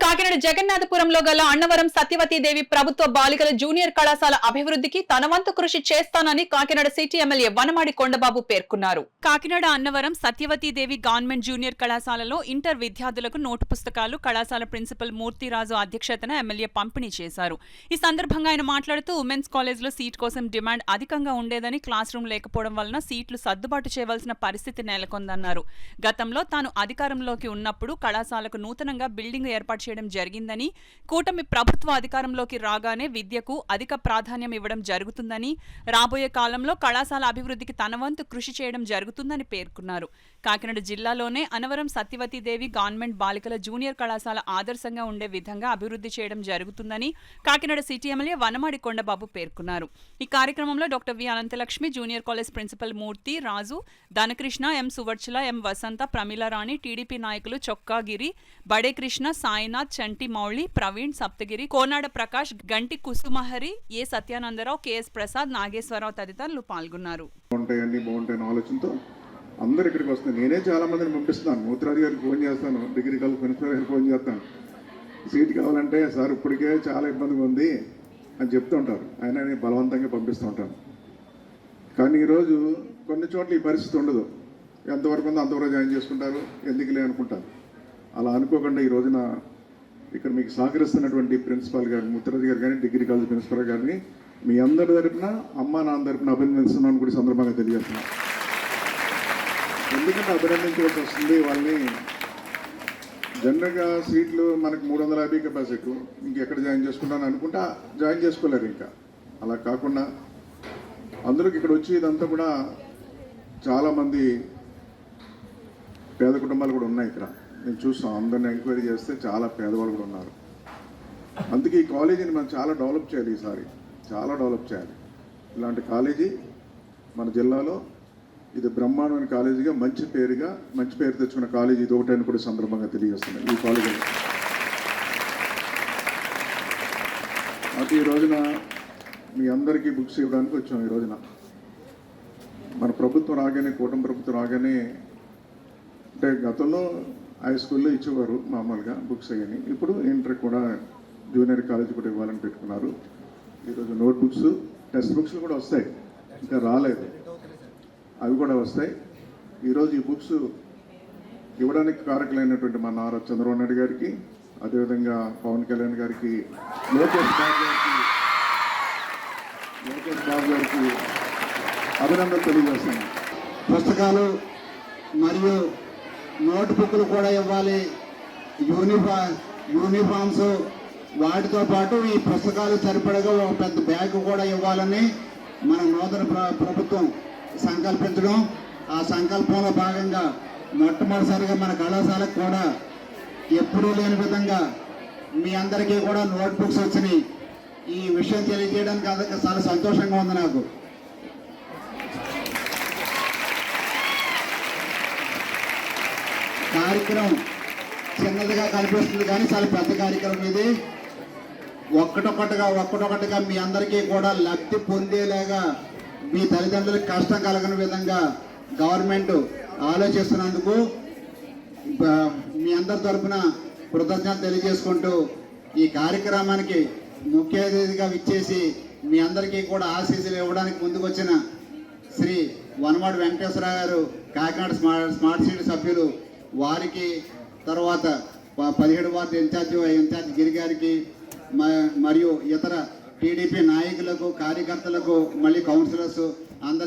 కాకినాడ జగన్నాథపురంలో గల అన్నవరం సత్యవతీదేవి ప్రభుత్వ బాలికల జూనియర్ కళాశాల అభివృద్ధికి తన వంతు కృషి చేస్తానని కాకినాడ సిటీ ఎమ్మెల్యే వనమాడి కొండబాబు పేర్కొన్నారు. కాకినాడ అన్నవరం సత్యవతీదేవి గవర్నమెంట్ జూనియర్ కళాశాలలో ఇంటర్ విద్యార్థులకు నోటు పుస్తకాలు కళాశాల ప్రిన్సిపల్ మూర్తిరాజు అధ్యక్షతన ఎమ్మెల్యే పంపిణీ చేశారు. ఈ సందర్భంగా ఆయన మాట్లాడుతూ ఉమెన్స్ కాలేజ్లో సీట్ కోసం డిమాండ్ అధికంగా ఉండేదని, క్లాస్ రూమ్ లేకపోవడం వలన సీట్లు సర్దుబాటు చేయవలసిన పరిస్థితి నెలకొందన్నారు. గతంలో తాను అధికారంలోకి ఉన్నప్పుడు కళాశాలకు నూతనంగా బిల్డింగ్ ఏర్పాటు చేయడం జరిగిందని, కూటమి ప్రభుత్వ అధికారంలోకి రాగానే విద్యకు అధిక ప్రాధాన్యం ఇవ్వడం జరుగుతుందని, రాబోయే కాలంలో కళాశాల అభివృద్ధికి తన వంతు కృషి చేయడం జరుగుతుందని పేర్కొన్నారు. కాకినాడ జిల్లాలోనే అన్నవరం సత్యవతీదేవి గవర్నమెంట్ బాలికల జూనియర్ కళాశాల ఆదర్శంగా ఉండే విధంగా అభివృద్ధి చేయడం జరుగుతుందని కాకినాడ సిటీ ఎమ్మెల్యే వనమాడి కొండబాబు పేర్కొన్నారు. ఈ కార్యక్రమంలో doctor V Ananthalakshmi, junior college principal Murthy Raju, Dhanakrishna, M Suvarchala, M Vasantha, Pramilarani, TDP నాయకులు చొక్కాగిరి, బడే కృష్ణ, సాయినాథ్, చంటి మౌళి, ప్రవీణ్, సప్తగిరి, కోనాడ ప్రకాష్, గంటి కుసుమహరి, ఏ సత్యానందరావు, కెఎస్ ప్రసాద్, నాగేశ్వరరావు తదితరులు పాల్గొన్నారు. అందరు ఇక్కడికి వస్తున్నారు. నేనే చాలా మందిని పంపిస్తున్నాను. మూర్తిరాజు గారికి ఫోన్ చేస్తాను, డిగ్రీ కాలేజ్ ప్రిన్సిపల్ గారికి ఫోన్ చేస్తాను. సీట్ కావాలంటే సార్ ఇప్పటికే చాలా ఇబ్బందిగా ఉంది అని చెప్తూ ఉంటారు. ఆయన నేను బలవంతంగా పంపిస్తూ ఉంటాను. కానీ ఈరోజు కొన్ని చోట్ల ఈ పరిస్థితి ఉండదు. ఎంతవరకు ఉందో అంతవరకు జాయిన్ చేసుకుంటారు, ఎందుకులే అనుకుంటారు. అలా అనుకోకుండా ఈ రోజున ఇక్కడ మీకు సహకరిస్తున్నటువంటి ప్రిన్సిపాల్ గారు మూర్తిరాజు గారు కానీ, డిగ్రీ కాలేజ్ ప్రిన్సిపల్ గారిని మీ అందరి తరపున, అమ్మ నాన్న తరపున అభినందిస్తున్నాను కూడా సందర్భంగా తెలియజేస్తున్నాను. ఎందుకంటే అభినందించవలసి వస్తుంది వాళ్ళని. జనరల్గా సీట్లు మనకు 350 కెపాసిటీ, ఇంకెక్కడ జాయిన్ చేసుకుంటాను అనుకుంటా జాయిన్ చేసుకోలేరు. ఇంకా అలా కాకుండా అందరికి ఇక్కడ వచ్చి ఇదంతా కూడా చాలామంది పేద కుటుంబాలు కూడా ఉన్నాయి. ఇక్కడ నేను చూస్తాను, అందరిని ఎంక్వైరీ చేస్తే చాలా పేదవాళ్ళు కూడా ఉన్నారు. అందుకే ఈ కాలేజీని మనం చాలా డెవలప్ చేయాలి. ఈసారి చాలా డెవలప్ చేయాలి. ఇలాంటి కాలేజీ మన జిల్లాలో ఇది బ్రహ్మాండమైన కాలేజీగా మంచి పేరు తెచ్చుకున్న కాలేజీ ఇది ఒకటని కూడా సందర్భంగా తెలియజేస్తున్నాయి. ఈ కాలేజీలో అటు ఈ రోజున మీ అందరికీ బుక్స్ ఇవ్వడానికి వచ్చాం. ఈ రోజున మన ప్రభుత్వం రాగానే, కూటమి ప్రభుత్వం రాగానే, అంటే గతంలో హై స్కూల్లో ఇచ్చేవారు మామూలుగా బుక్స్ అయ్యని. ఇప్పుడు ఇంటర్ కూడా జూనియర్ కాలేజీ కూడా ఇవ్వాలని పెట్టుకున్నారు. ఈరోజు నోట్ బుక్స్, టెక్స్ట్ బుక్స్లు కూడా వస్తాయి, ఇంకా రాలేదు, అవి కూడా వస్తాయి. ఈరోజు ఈ బుక్స్ ఇవ్వడానికి కారకులైనటువంటి మా నారా చంద్రబాబు నాయుడు గారికి, అదేవిధంగా పవన్ కళ్యాణ్ గారికి, లోకేష్ బాబు గారికి అభినందనలు తెలియజేస్తున్నాను. పుస్తకాలు మరియు నోట్ బుక్లు కూడా ఇవ్వాలి, యూనిఫామ్స్, వాటితో పాటు ఈ పుస్తకాలు సరిపడగా ఒక పెద్ద బ్యాగ్ కూడా ఇవ్వాలని మన నూతన ప్రభుత్వం సంకల్పించడం. ఆ సంకల్పంలో భాగంగా మొట్టమొదటిసారిగా మన కళాశాలకు కూడా ఎప్పుడూ లేని విధంగా మీ అందరికీ కూడా నోట్బుక్స్ వచ్చినాయి. ఈ విషయం తెలియజేయడానికి చాలా సంతోషంగా ఉంది నాకు. కార్యక్రమం చిన్నదిగా కనిపిస్తుంది కానీ చాలా పెద్ద కార్యక్రమం ఇది. ఒక్కటొక్కటిగా మీ అందరికీ కూడా లబ్ధి పొందేలాగా, మీ తల్లిదండ్రులకు కష్టం కలగని విధంగా గవర్నమెంట్ ఆలోచిస్తున్నందుకు మీ అందరి తరఫున కృతజ్ఞతలు తెలియజేసుకుంటూ, ఈ కార్యక్రమానికి ముఖ్య అతిథిగా విచ్చేసి మీ అందరికీ కూడా ఆశీస్సులు ఇవ్వడానికి ముందుకొచ్చిన శ్రీ వనమాడి వెంకటేశ్వరరావు గారు, కాకినాడ స్మార్ట్ సిటీ సభ్యులు, వారికి, తర్వాత 17 వార్డు ఇన్ఛార్జ్ గిరి గారికి, మరియు ఇతర టీడీపీ నాయకులకు, కార్యకర్తలకు, మళ్ళీ కౌన్సిలర్స్ అందరికీ